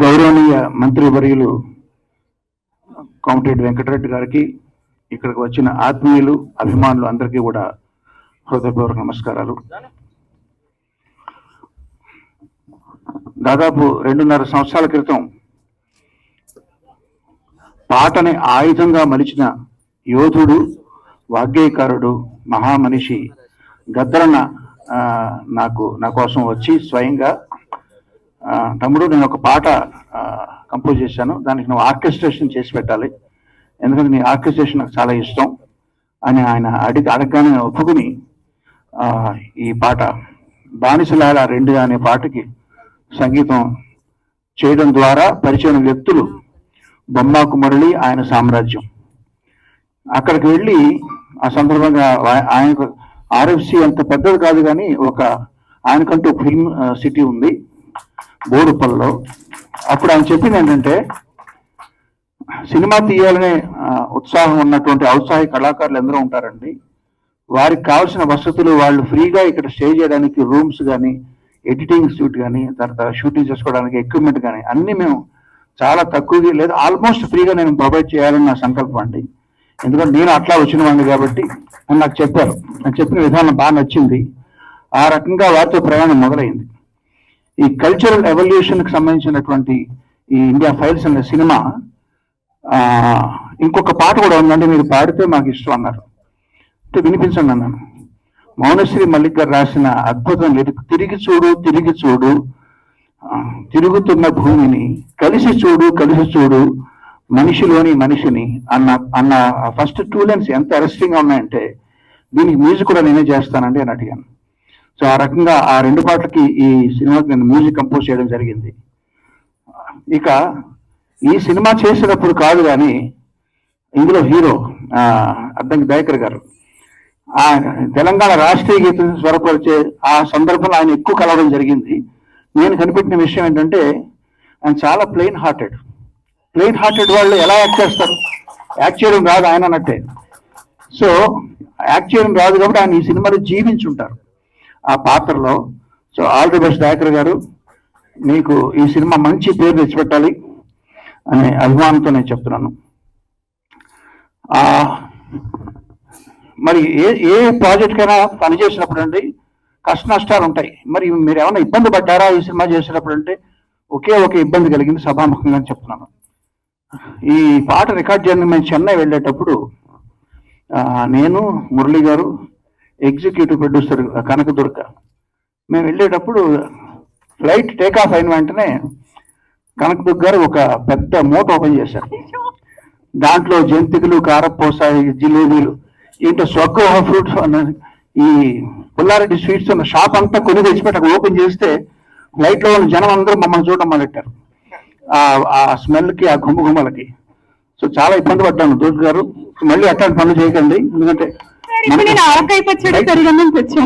గౌరవనీయ మంత్రివర్యులు కోమటిరెడ్డి వెంకటరెడ్డి గారికి, ఇక్కడికి వచ్చిన ఆత్మీయులు అభిమానులు అందరికీ కూడా హృదయపూర్వక నమస్కారాలు. దాదాపు 2.5 సంవత్సరాల క్రితం పాటని ఆయుధంగా మలిచిన యోధుడు, వాగ్గేయకారుడు, మహామనిషి గద్దరన్న నా కోసం వచ్చి స్వయంగా, తమ్ముడు నేను ఒక పాట కంపోజ్ చేశాను, దానికి నువ్వు ఆర్కెస్ట్రేషన్ చేసి పెట్టాలి, ఎందుకంటే నీ ఆర్కెస్ట్రేషన్ నాకు చాలా ఇష్టం అని ఆయన అడగగానే ఒప్పుకుని ఈ పాట బానిసలాల 2 అనే పాటకి సంగీతం చేయడం ద్వారా పరిచయం వ్యక్తులు బొమ్మాకు మురళి, ఆయన సామ్రాజ్యం. అక్కడికి వెళ్ళి ఆ సందర్భంగా ఆయనకు ఆర్ఎఫ్సి అంత పెద్దది కాదు కానీ ఆయనకంటూ ఫిల్మ్ సిటీ ఉంది బోడుపల్లిలో. అప్పుడు ఆయన చెప్పింది ఏంటంటే, సినిమా తీయాలనే ఉత్సాహం ఉన్నటువంటి ఔత్సాహిక కళాకారులు ఎందరో ఉంటారండి, వారికి కావాల్సిన వసతులు వాళ్ళు ఫ్రీగా ఇక్కడ స్టే చేయడానికి రూమ్స్ కానీ, ఎడిటింగ్ షూట్ కానీ, తర్వాత షూటింగ్ చేసుకోవడానికి ఎక్విప్మెంట్ కానీ అన్నీ మేము చాలా తక్కువగా లేదా ఆల్మోస్ట్ ఫ్రీగా నేను ప్రొవైడ్ చేయాలని నా సంకల్పం అండి. ఎందుకంటే నేను అట్లా వచ్చిన వాడిని కాబట్టి అని నాకు చెప్పారు. నాకు చెప్పిన విధానం బాగా నచ్చింది. ఆ రకంగా వారితో ప్రయాణం మొదలైంది. ఈ కల్చరల్ ఎవల్యూషన్కి సంబంధించినటువంటి ఈ ఇండియా ఫైల్స్ అనే సినిమా ఇంకొక పాట కూడా ఉందండి, మీరు పాడితే మాకు ఇష్టం అన్నారు, అంటే వినిపించండి అన్నాను. మౌనశ్రీ మల్లిక్ గారు రాసిన అద్భుతం లిరిక్, తిరిగి చూడు తిరిగి చూడు తిరుగుతున్న భూమిని, కలిసి చూడు కలిసి చూడు మనిషిలోని మనిషిని అన్న ఫస్ట్ 2 లైన్స్ ఎంత అరెస్టింగ్ గా ఉన్నాయంటే, దీనికి మ్యూజిక్ కూడా నేనే చేస్తానండి అని అడిగాను. సో ఆ రకంగా ఆ 2 పాటలకి ఈ సినిమాకి నేను మ్యూజిక్ కంపోజ్ చేయడం జరిగింది. ఇక ఈ సినిమా చేసినప్పుడు కాదు కానీ ఇందులో హీరో అద్దంకి దయాకర్ గారు తెలంగాణ రాష్ట్రీయ గీతం స్వరపరిచే ఆ సందర్భంలో ఆయన ఎక్కువ కలవడం జరిగింది. నేను కనిపెట్టిన విషయం ఏంటంటే, ఆయన చాలా ప్లెయిన్ హార్టెడ్ వాళ్ళు ఎలా యాక్ట్ చేస్తారు, యాక్ట్ చేయడం రాదు ఆయన అన్నట్టే. సో యాక్ట్ చేయడం రాదు కాబట్టి ఆయన ఈ సినిమాలో జీవించుంటారు ఆ పాత్రలో. So all the best Dayakar గారు, మీకు ఈ సినిమా మంచి పేరు తెచ్చిపెట్టాలి అనే అభిమానంతో నేను చెప్తున్నాను. మరి ఏ ప్రాజెక్ట్కైనా పనిచేసినప్పుడు అండి కష్ట నష్టాలు ఉంటాయి. మరి మీరు ఏమైనా ఇబ్బంది పడ్డారా ఈ సినిమా చేసినప్పుడు అంటే, ఒకే ఒక ఇబ్బంది కలిగింది, సభాముఖంగా చెప్తున్నాను. ఈ పాట రికార్డ్ చేయడానికి మేము చెన్నై వెళ్ళేటప్పుడు నేను, మురళి గారు, ఎగ్జిక్యూటివ్ ప్రొడ్యూసర్ కనకదుర్గ, మేము వెళ్ళేటప్పుడు ఫ్లైట్ టేక్ ఆఫ్ అయిన వెంటనే కనకదుర్గ గారు ఒక పెద్ద మూట ఓపెన్ చేశారు. దాంట్లో జంతికలు, కారపూస, జిలేబీలు, ఏంటో స్వగ్రహ ఫ్రూట్స్ అన్నది, ఈ పుల్లారెడ్డి స్వీట్స్ ఉన్న షాప్ అంతా కొని తెచ్చిపెట్టి ఓపెన్ చేస్తే ఫ్లైట్ లో ఉన్న జనం అందరూ మమ్మల్ని చూడడం మొదలెట్టారు ఆ స్మెల్కి, ఆ గుమ్మలకి. సో చాలా ఇబ్బంది పడ్డాను. దుర్గ గారు మళ్ళీ అట్లాంటి పనులు చేయకండి, ఎందుకంటే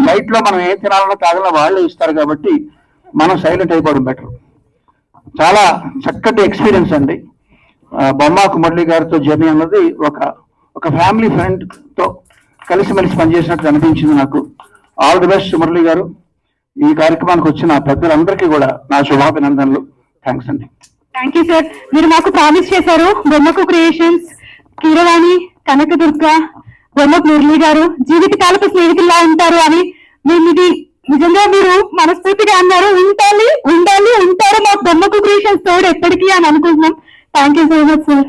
ఫ్లైట్ లో మనం ఏం తినాలన్నా తాగాలన్నా వాళ్ళే ఇస్తారు కాబట్టి మనం సైలెంట్ అయిపోవడం బెటర్. చాలా చక్కటి ఎక్స్పీరియన్స్ అండి. బొమ్మాకు మురళి గారితో జర్నీ అన్నది ఒక ఫ్యామిలీ ఫ్రెండ్ తో కలిసిమెలిసి పనిచేసినట్టు అనిపించింది నాకు. ఆల్ ది బెస్ట్ మురళి గారు. ఈ కార్యక్రమానికి వచ్చిన పెద్దలందరికీ కూడా నా శుభాభినందనలు. థ్యాంక్స్ అండి. Thank you sir. మీరు మాకు ప్రామిస్ చేశారు, బొమ్మకు క్రియేషన్స్, కీరవాణి, కనకదుర్గ, బొమ్మకు మురళి గారు జీవితకాలపు స్నేహితుల్లా ఉంటారు అని. మేము ఇది నిజంగా మీరు మనస్ఫూర్తిగా అన్నారు. ఉంటారు మాకు బొమ్మకు క్రియేషన్స్ తోడు ఎప్పటికీ అని అనుకుంటున్నాం. Thank you so much sir.